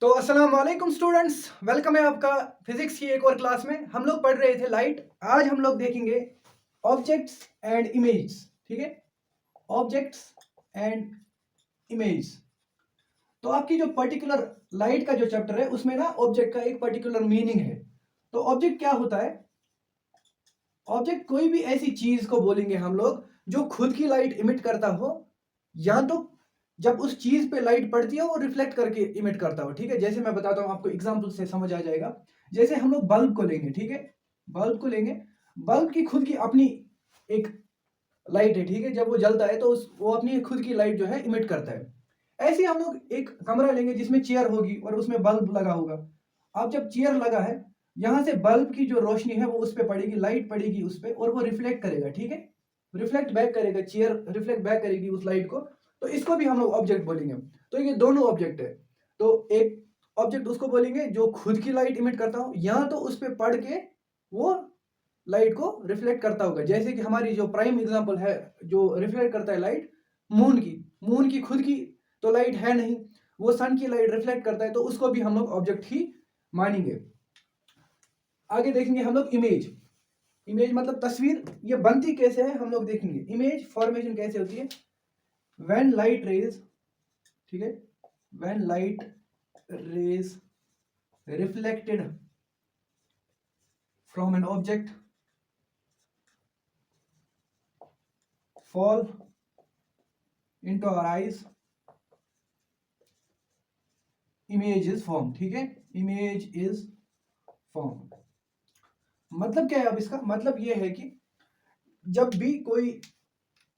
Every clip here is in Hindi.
तो अस्सलाम वालेकुम स्टूडेंट्स, वेलकम है आपका फिजिक्स की एक और क्लास में। हम लोग पढ़ रहे थे लाइट। आज हम लोग देखेंगे ऑब्जेक्ट्स एंड इमेज। ठीक है, ऑब्जेक्ट्स एंड इमेज। तो आपकी जो पर्टिकुलर लाइट का जो चैप्टर है उसमें ना ऑब्जेक्ट का एक पर्टिकुलर मीनिंग है। तो ऑब्जेक्ट क्या होता है? ऑब्जेक्ट कोई भी ऐसी चीज को बोलेंगे हम लोग जो खुद की लाइट इमिट करता हो, या तो जब उस चीज पे लाइट पड़ती है वो रिफ्लेक्ट करके इमिट करता हो। ठीक है, जैसे मैं बताता हूँ आपको, एग्जांपल से समझ आ जाएगा। जैसे हम लोग बल्ब को लेंगे, ठीक है, बल्ब को लेंगे। बल्ब की खुद की अपनी एक लाइट है, ठीक है। जब वो जलता है तो वो अपनी खुद की लाइट जो है इमिट करता है। ऐसे ही हम लोग एक कमरा लेंगे जिसमें चेयर होगी और उसमें बल्ब लगा होगा। अब जब चेयर लगा है, यहाँ से बल्ब की जो रोशनी है वो उस पर पड़ेगी, लाइट पड़ेगी उस पर, और वो रिफ्लेक्ट करेगा। ठीक है, रिफ्लेक्ट बैक करेगा, चेयर रिफ्लेक्ट बैक करेगी उस लाइट को। तो इसको भी हम लोग ऑब्जेक्ट बोलेंगे। तो ये दोनों ऑब्जेक्ट है। तो एक ऑब्जेक्ट उसको बोलेंगे जो खुद की लाइट इमिट करता हो, या तो उस पर पढ़ के वो लाइट को रिफ्लेक्ट करता होगा। जैसे कि हमारी जो प्राइम एग्जांपल है जो रिफ्लेक्ट करता है लाइट, मून की खुद की तो लाइट है नहीं, वो सन की लाइट रिफ्लेक्ट करता है, तो उसको भी हम लोग ऑब्जेक्ट ही मानेंगे। आगे देखेंगे हम लोग इमेज। इमेज मतलब तस्वीर। ये बनती कैसे है हम लोग देखेंगे। इमेज फॉर्मेशन कैसे होती है? व्हेन लाइट रेज, ठीक है, when light rays reflected from an object fall into our eyes, image is formed। ठीक है, image is formed। मतलब क्या है? अब इसका मतलब यह है कि जब भी कोई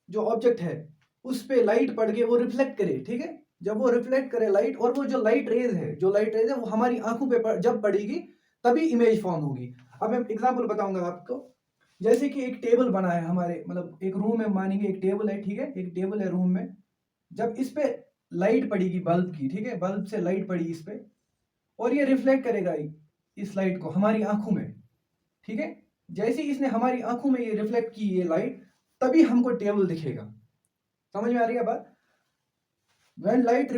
जो ऑब्जेक्ट है उस पे लाइट पड़ के वो रिफ्लेक्ट करे, ठीक है, जब वो रिफ्लेक्ट करे लाइट, और वो जो लाइट रेज है, वो हमारी आंखों पे जब पड़ेगी तभी इमेज फॉर्म होगी। अब मैं एग्जांपल बताऊंगा आपको। जैसे कि एक टेबल बना है हमारे, मतलब एक रूम में मानेंगे एक टेबल है, ठीक है, एक टेबल है रूम में। जब इस पे लाइट पड़ेगी बल्ब की, ठीक है, बल्ब से लाइट पड़ी इस पे, और ये रिफ्लेक्ट करेगा इस लाइट को हमारी आंखों में। ठीक है, जैसे ही इसने हमारी आंखों में ये रिफ्लेक्ट की ये लाइट, तभी हमको टेबल दिखेगा। समझ में आ रही है बात? when light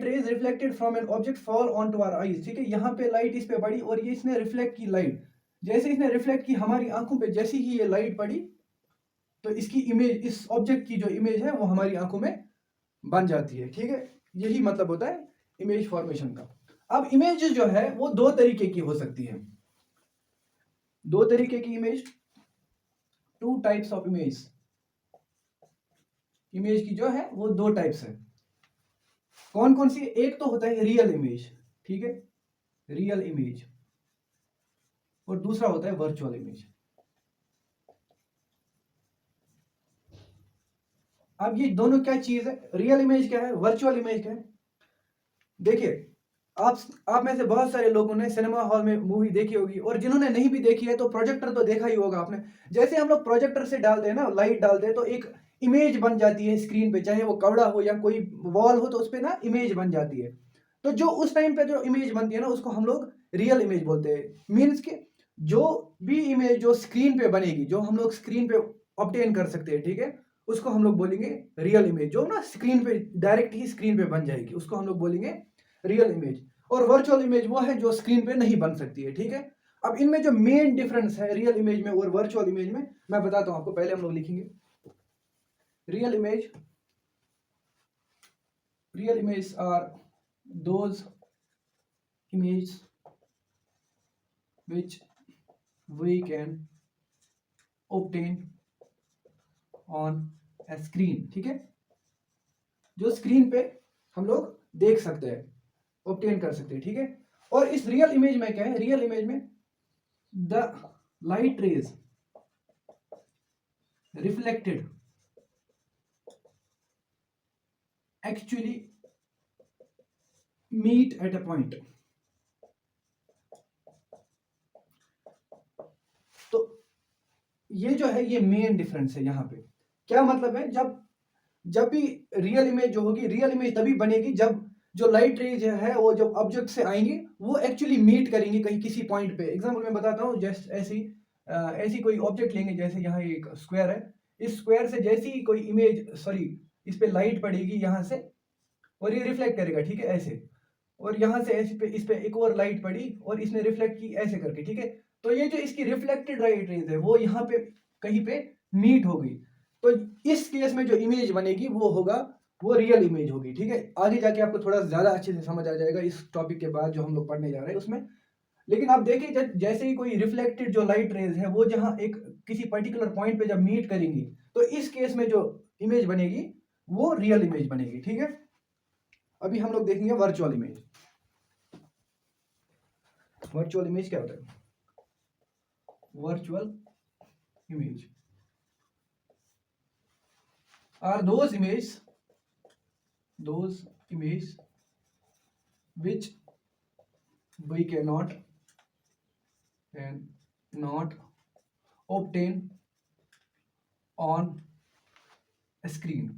rays reflected from an object fall onto our eyes, ठीक है, यहाँ पे लाइट इस पे पड़ी और ये इसने रिफ्लेक्ट की लाइट। जैसे इसने रिफ्लेक्ट की हमारी आंखों पे, जैसे ही ये लाइट पड़ी, तो इसकी इमेज, इस ऑब्जेक्ट की जो इमेज है वो हमारी आंखों में बन जाती है। ठीक है, यही मतलब होता है इमेज फॉर्मेशन का। अब इमेज जो है वो दो तरीके की हो सकती है। दो तरीके की image, two types of image. Image की जो है वो दो टाइप्स है। कौन कौन सी? एक तो होता है रियल इमेज, ठीक है, रियल इमेज, और दूसरा होता है वर्चुअल इमेज। अब ये दोनों क्या चीज है? रियल इमेज क्या है, वर्चुअल इमेज क्या है? देखिए, आप में से बहुत सारे लोगों ने सिनेमा हॉल में मूवी देखी होगी, और जिन्होंने नहीं भी देखी है तो प्रोजेक्टर तो देखा ही होगा आपने। जैसे हम लोग प्रोजेक्टर से डालते हैं ना, लाइट डालते हैं, तो एक इमेज बन जाती है स्क्रीन पे, चाहे वो कपड़ा हो या कोई वॉल हो, तो उस पर ना इमेज बन जाती है। तो जो उस टाइम पे जो इमेज बनती है ना, उसको हम लोग रियल इमेज बोलते हैं। मीन्स के जो भी इमेज जो स्क्रीन पे बनेगी, जो हम लोग स्क्रीन पे ऑब्टेन कर सकते हैं, ठीक है, उसको हम लोग बोलेंगे रियल इमेज। जो ना स्क्रीन पे डायरेक्ट ही स्क्रीन पे बन जाएगी, उसको हम लोग बोलेंगे रियल इमेज। और वर्चुअल इमेज वो है जो स्क्रीन पे नहीं बन सकती है। ठीक है, अब इनमें जो मेन डिफरेंस है रियल इमेज में और वर्चुअल इमेज में, मैं बताता हूं आपको। पहले हम लोग लिखेंगे real image. Real image are those image which we can obtain on a screen। ठीक है, जो स्क्रीन पे हम लोग देख सकते हैं, ऑब्टेन कर सकते हैं। ठीक है, और इस रियल इमेज में क्या है? रियल इमेज में the light rays reflected actually meet at a point. तो ये जो है ये मेन डिफरेंस है यहाँ पे। क्या मतलब है? जब भी रियल इमेज जो होगी, रियल इमेज तभी बनेगी जब जो लाइट रेज है वो जब ऑब्जेक्ट से आएंगे वो एक्चुअली मीट करेंगे कहीं किसी पॉइंट पे। एग्जांपल मैं बताता हूँ, जैसे ऐसी कोई ऑब्जेक्ट लेंगे, जैसे यहाँ एक स्क्वायर है। इस स्क्वायर से जैसी ही कोई इमेज, सॉरी, इस पे लाइट पड़ेगी यहाँ से और ये रिफ्लेक्ट करेगा, ठीक है, ऐसे। और यहाँ से ऐसे पे इस पे एक और लाइट पड़ी और इसने रिफ्लेक्ट की ऐसे करके, ठीक है। तो ये जो इसकी रिफ्लेक्टेड लाइट रेज है वो यहाँ पे कहीं पे मीट हो गई, तो इस केस में जो इमेज बनेगी वो होगा, वो रियल इमेज होगी, ठीक है। आगे जाके आपको थोड़ा ज्यादा अच्छे से समझ आ जाएगा इस टॉपिक के बाद जो हम लोग पढ़ने जा रहे हैं उसमें। लेकिन आप देखिए जैसे ही कोई रिफ्लेक्टेड जो लाइट रेज है वो जहां एक किसी पर्टिकुलर पॉइंट पे जब मीट करेंगी तो इस केस में जो इमेज बनेगी वो रियल इमेज बनेगी, ठीक है। अभी हम लोग देखेंगे वर्चुअल इमेज। वर्चुअल इमेज क्या होता है? Virtual image are those image which we cannot obtain on screen,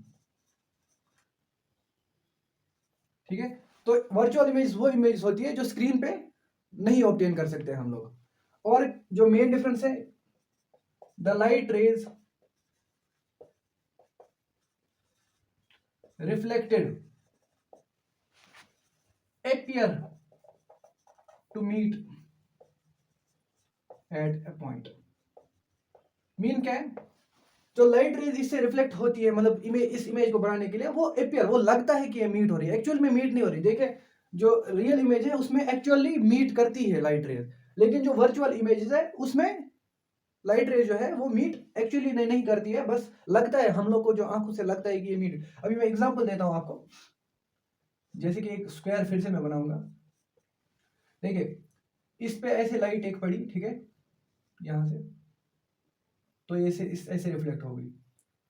ठीक है। तो वर्चुअल इमेज वो इमेज होती है जो स्क्रीन पे नहीं ऑब्टेन कर सकते हम लोग। और जो मेन डिफरेंस है, the light raise reflected appear to meet at a point। Mean क्या है? जो लाइट रेज इससे रिफ्लेक्ट होती है, मतलब इस इमेज को बनाने के लिए वो अपियर, वो लगता है कि ये मीट हो रही है, एक्चुअल में मीट नहीं हो रही। देखिए जो रियल इमेज है उसमें एक्चुअली मीट करती है लाइट रेज, लेकिन जो वर्चुअल इमेजेस है उसमें लाइट रेज जो है वो मीट एक्चुअली नहीं करती है, बस लगता है हम लोग को, जो आंखों से लगता है कि ये मीट। अभी मैं एग्जांपल देता हूं आपको, जैसे कि एक स्क्वायर फिर से मैं बनाऊंगा। देखिए इस पे ऐसे लाइट एक पड़ी, ठीक है, यहां से, तो ऐसे ऐसे रिफ्लेक्ट हो गई,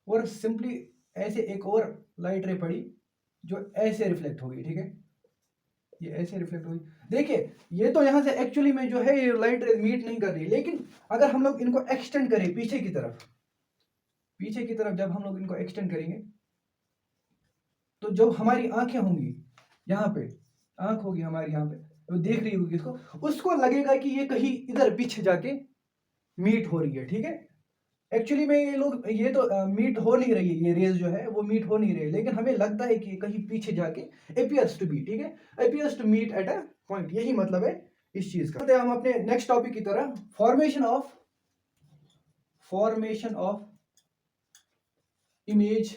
और सिंपली ऐसे एक और लाइट रे पड़ी जो ऐसे रिफ्लेक्ट हो गई, ठीक है, ये ऐसे रिफ्लेक्ट हो गई। देखिए ये तो यहाँ से एक्चुअली में जो है ये लाइट रेज मीट नहीं कर रही, लेकिन अगर हम लोग इनको एक्सटेंड करें पीछे की तरफ जब हम लोग इनको एक्सटेंड करेंगे तो जब हमारी आंखें होंगी, यहाँ पे आंख होगी हमारी, यहाँ पे तो देख रही होगी इसको, उसको लगेगा कि ये कहीं इधर पीछे जाके मीट हो रही है, ठीक है। एक्चुअली में ये तो मीट हो नहीं रही है, ये रेज जो है वो मीट हो नहीं रही है, लेकिन हमें लगता है कि कहीं पीछे जाके अपियर्स टू बी, ठीक है, appears to meet at a point, यही मतलब है इस चीज का। तो हम अपने नेक्स्ट टॉपिक की तरह, formation of image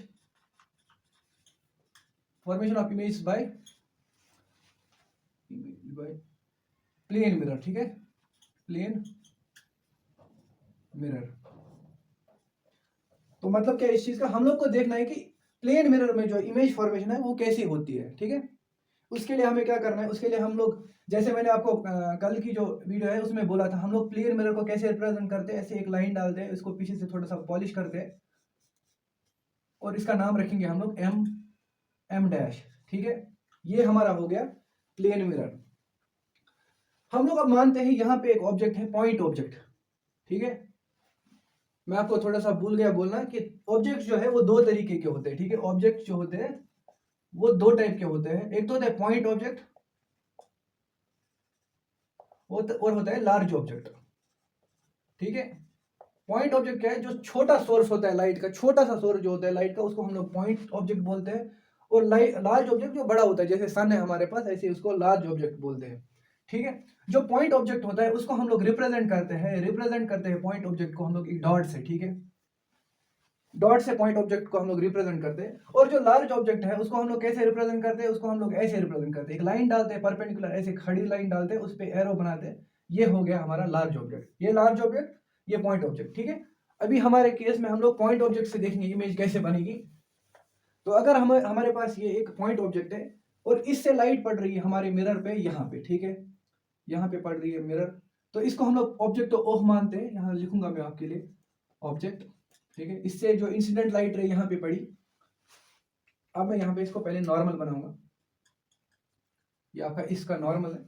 by plane mirror, ठीक है, प्लेन मिरर। तो मतलब क्या इस चीज का हम लोग को देखना है कि प्लेन मिरर में जो इमेज फॉर्मेशन है वो कैसी होती है, ठीक है। उसके लिए हमें क्या करना है, उसके लिए हम लोग, जैसे मैंने आपको कल की जो वीडियो है उसमें बोला था, हम लोग प्लेन मिरर को कैसे रिप्रेजेंट करते हैं, ऐसे एक लाइन डालते हैं, इसको पीछे से थोड़ा सा पॉलिश करते हैं और इसका नाम रखेंगे हम लोग एम डैश, ठीक है। ये हमारा हो गया प्लेन मिरर। हम लोग अब मानते हैं यहाँ पे एक ऑब्जेक्ट है, पॉइंट ऑब्जेक्ट, ठीक है। मैं आपको थोड़ा सा भूल गया बोलना कि ऑब्जेक्ट जो है वो दो तरीके के होते हैं, ठीक है। ऑब्जेक्ट जो होते हैं वो दो टाइप के होते हैं, एक तो होता है पॉइंट ऑब्जेक्ट और होता है लार्ज ऑब्जेक्ट, ठीक है। पॉइंट ऑब्जेक्ट क्या है? जो छोटा सोर्स होता है लाइट का, छोटा सा सोर्स जो होता है लाइट का, उसको हम लोग पॉइंट ऑब्जेक्ट बोलते हैं। और लार्ज ऑब्जेक्ट जो बड़ा होता है, जैसे सन है हमारे पास, ऐसे उसको लार्ज ऑब्जेक्ट बोलते हैं, ठीक है। जो पॉइंट ऑब्जेक्ट होता है उसको हम लोग रिप्रेजेंट करते हैं पॉइंट ऑब्जेक्ट को हम लोग एक डॉट से, ठीक है, डॉट से पॉइंट ऑब्जेक्ट को हम लोग रिप्रेजेंट करते हैं। और जो लार्ज ऑब्जेक्ट है उसको हम लोग कैसे रिप्रेजेंट करते हैं, उसको हम लोग ऐसे रिप्रेजेंट करते हैं, एक लाइन डालते हैं परपेंडिकुलर, ऐसे खड़ी लाइन डालते हैं, उस पर एरो बनाते हैं, ये हो गया हमारा लार्ज ऑब्जेक्ट, ये लार्ज ऑब्जेक्ट, ये पॉइंट ऑब्जेक्ट, ठीक है। अभी हमारे केस में हम लोग पॉइंट ऑब्जेक्ट से देखेंगे इमेज कैसे बनेगी। तो अगर हमारे पास ये एक पॉइंट ऑब्जेक्ट है और इससे लाइट पड़ रही है हमारे मिरर पे, यहाँ पे, ठीक है, यहाँ पे पड़ रही है मिरर, तो इसको हम लोग ऑब्जेक्ट तो ऑफ मानते हैं, यहाँ लिखूंगा मैं आपके लिए ऑब्जेक्ट, ठीक है। इससे जो इंसिडेंट लाइट रे यहाँ पे पड़ी, अब मैं यहाँ पे इसको पहले नॉर्मल बनाऊंगा, ये आपका इसका नॉर्मल है।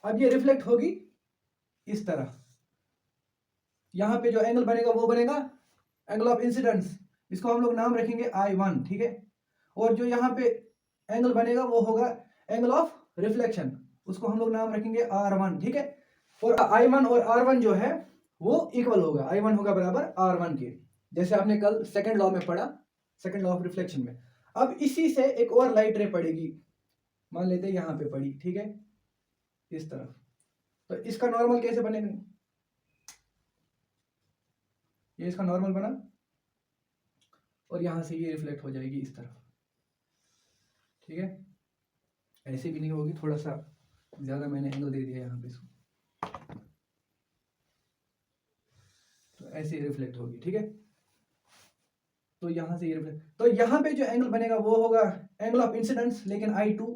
अब ये रिफ्लेक्ट होगी इस तरह, यहाँ पे जो एंगल बनेगा वो बनेगा एंगल ऑफ इंसिडेंस, इसको हम लोग नाम रखेंगे I1, ठीक है। और जो यहाँ पे एंगल बनेगा वो होगा एंगल ऑफ रिफ्लेक्शन, उसको हम लोग नाम रखेंगे R1, ठीक है। और I1 और R1 जो है वो इक्वल होगा, I1 होगा बराबर R1 के, जैसे आपने कल सेकंड लॉ में पढ़ा, सेकंड लॉ ऑफ रिफ्लेक्शन में। अब इसी से एक और लाइट रे पड़ेगी, मान लेते हैं यहाँ पे पड़ी, ठीक है, इस तरफ। तो इसका नॉर्मल कैसे बनेगा, ये इसका नॉर्मल बना और यहाँ से ये रिफ्लेक्ट हो जाएगी इस तरफ, ठीक है। ऐसे भी नहीं होगी, थोड़ा सा ज़्यादा मैंने एंगल दे दिया यहाँ पे इसको, तो ऐसे रिफ्लेक्ट होगी, ठीक है। तो यहाँ से ये रिफ्लेक्ट, तो यहाँ पे जो एंगल बनेगा वो होगा एंगल ऑफ इंसिडेंस, लेकिन I2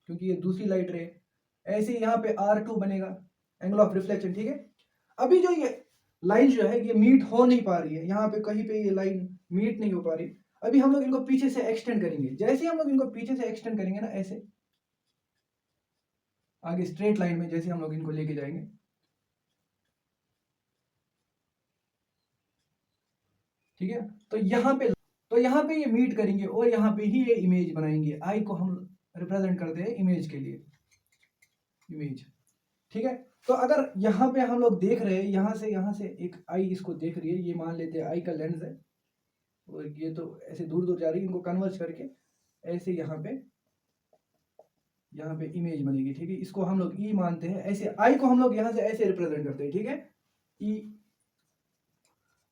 क्योंकि ये दूसरी लाइट रे। ऐसे यहाँ पे R2 बनेगा एंगल ऑफ रिफ्लेक्शन, ठीक है। अभी जो ये लाइन जो है ये मीट हो नहीं पा रही है, यहाँ पे कहीं पे ये लाइन मीट नहीं हो पा रही। अभी हम लोग इनको पीछे से एक्सटेंड करेंगे, जैसे हम लोग इनको पीछे से एक्सटेंड करेंगे ना, ऐसे आगे स्ट्रेट लाइन में जैसे हम लोग इनको लेके जाएंगे, ठीक है। तो यहाँ पे ये मीट करेंगे और यहाँ पे ही ये इमेज बनाएंगे। आई को हम रिप्रेजेंट करते हैं इमेज के लिए, इमेज, ठीक है। तो अगर यहाँ पे हम लोग देख रहे हैं, यहाँ से एक आई इसको देख रही है, ये मान लेते हैं आई का लेंस है और ये तो ऐसे दूर दूर जा रही है, इनको कन्वर्ज करके ऐसे यहाँ पे इमेज बनेगी, ठीक है। इसको हम लोग ई मानते हैं, ऐसे आई को हम लोग यहाँ से ऐसे रिप्रेजेंट करते हैं, ठीक है। ई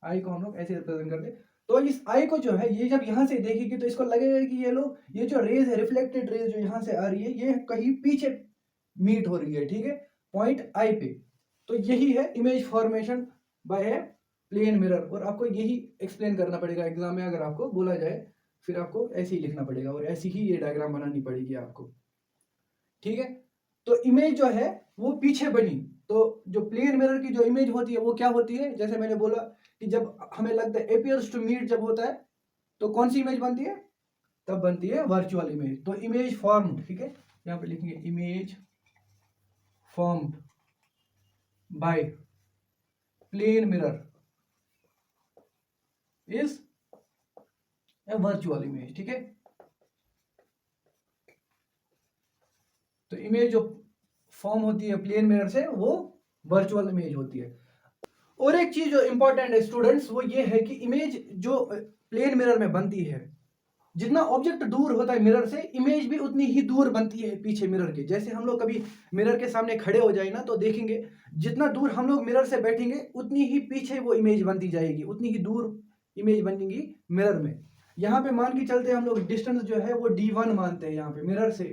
आई को हम लोग ऐसे रिप्रेजेंट करते हैं। तो इस आई को जो है ये जब यहाँ से देखेगी तो इसको लगेगा कि ये जो रेज है, रिफ्लेक्टेड रेज जो यहाँ से आ रही है, ये कहीं पीछे मीट हो रही है, ठीक है, पॉइंट आई पे। तो यही है image formation by a plane mirror, और आपको यही एक्सप्लेन करना पड़ेगा एग्जाम में, अगर आपको बोला जाए फिर आपको ऐसे ही लिखना पड़ेगा और ऐसी ही ये डायग्राम बनानी पड़ेगी आपको, ठीक है। तो इमेज जो है वो पीछे बनी, तो जो प्लेन मिरर की जो इमेज होती है वो क्या होती है, जैसे मैंने बोला कि जब हमें लगता है अपियर्स टू मीट जब होता है तो कौन सी इमेज बनती है, तब बनती है वर्चुअल इमेज। तो इमेज फॉर्म्ड, ठीक है, यहाँ पे लिखेंगे image formed by plane mirror is a virtual image, ठीक है। तो इमेज जो फॉर्म होती है प्लेन मिरर से वो वर्चुअल इमेज होती है। और एक चीज जो इंपॉर्टेंट है स्टूडेंट्स, वो ये है कि इमेज जो प्लेन मिरर में बनती है, जितना ऑब्जेक्ट दूर होता है मिरर से, इमेज भी उतनी ही दूर बनती है पीछे मिरर के। जैसे हम लोग कभी मिरर के सामने खड़े हो जाए ना, तो देखेंगे जितना दूर हम लोग मिरर से बैठेंगे उतनी ही पीछे वो इमेज बनती जाएगी, उतनी ही दूर इमेज बनेगी मिरर में। यहाँ पे मान के चलते हम लोग डिस्टेंस जो है वो D1 मानते हैं यहाँ पे मिरर से,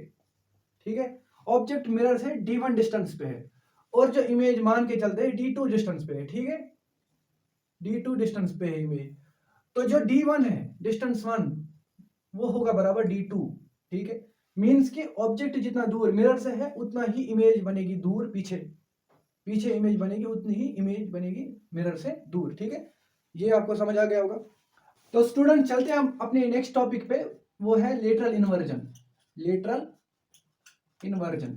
ठीक है। ऑब्जेक्ट मिरर से D1 डिस्टेंस पे है और जो इमेज मान के चलते हैं D2 डिस्टेंस पे है, ठीक है, D2 डिस्टेंस पे है इमेज। तो जो D1 है डिस्टेंस 1 वो होगा बराबर D2, ठीक है। मींस कि ऑब्जेक्ट जितना दूर मिरर से है उतना ही इमेज बनेगी दूर, पीछे इमेज बनेगी उतनी ही इमेज बनेगी मिरर से दूर, ठीक है। ये आपको समझ आ गया होगा। तो स्टूडेंट चलते हैं हम अपने नेक्स्ट टॉपिक पे, वो है लेटरल इन्वर्जन। लेटरल इन्वर्जन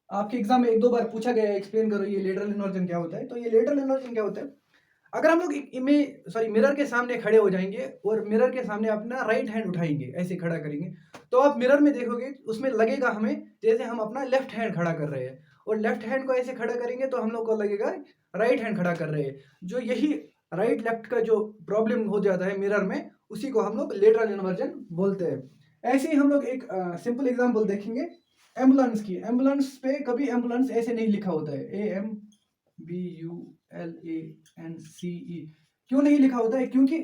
आपके एग्जाम में एक दो बार पूछा गया है, एक्सप्लेन करो ये लेटरल इन्वर्जन क्या होता है। तो ये लेटरल इन्वर्जन क्या होता है, अगर हम लोग मिरर के सामने खड़े हो जाएंगे और मिरर के सामने अपना राइट हैंड उठाएंगे, ऐसे खड़ा करेंगे, तो आप मिरर में देखोगे उसमें लगेगा हमें जैसे हम अपना लेफ्ट हैंड खड़ा कर रहे हैं, और लेफ्ट हैंड को ऐसे खड़ा करेंगे तो हम लोग को लगेगा राइट हैंड खड़ा कर रहे हैं। जो यही राइट लेफ्ट का जो प्रॉब्लम हो जाता है मिरर में, उसी को हम लोग लेटरल इन्वर्जन बोलते हैं। ऐसे ही हम लोग एक सिंपल एग्जाम्पल देखेंगे एम्बुलेंस की। एम्बुलेंस पे कभी एम्बुलेंस ऐसे नहीं लिखा होता है, AMBULANCE। क्यों नहीं लिखा होता है, क्योंकि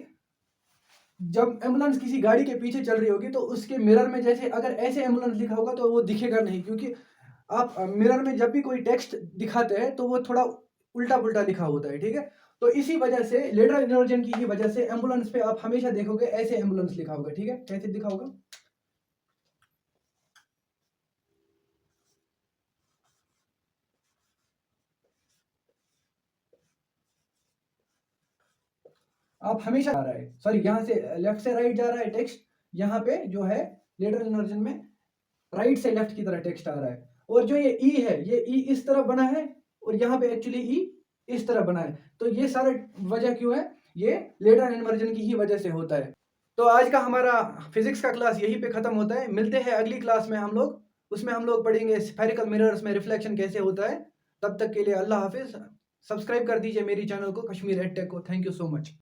जब एम्बुलेंस किसी गाड़ी के पीछे चल रही होगी तो उसके मिरर में जैसे अगर ऐसे एम्बुलेंस लिखा होगा तो वो दिखेगा नहीं, क्योंकि आप मिरर में जब भी कोई टेक्स्ट दिखाते हैं तो वो थोड़ा उल्टा पुल्टा लिखा होता है, ठीक है। तो इसी वजह से लेटरल इन्वर्जन की ही वजह से एम्बुलेंस पे आप हमेशा देखोगे ऐसे एम्बुलेंस लिखा होगा, ठीक है, कैसे दिखा होगा, आप हमेशा जा रहा है, सॉरी यहाँ से लेफ्ट से राइट जा रहा है टेक्स्ट, यहाँ पे जो है लेटरल इन्वर्जन में राइट से लेफ्ट की तरह टेक्स्ट आ रहा है। और जो ये ई है, ये ई इस तरफ बना है और यहाँ पे एक्चुअली ई इस तरह बना है। तो ये सारा वजह क्यों है, ये लेटरल इन्वर्जन की ही वजह से होता है। तो आज का हमारा फिजिक्स का क्लास यहीं पे खत्म होता है। मिलते हैं अगली क्लास में हम लोग, उसमें हम लोग पढ़ेंगे स्फेरिकल मिरर्स में रिफ्लेक्शन कैसे होता है। तब तक के लिए अल्लाह हाफिज। सब्सक्राइब कर दीजिए मेरी चैनल को, कश्मीर एड टेक को। Thank you so much.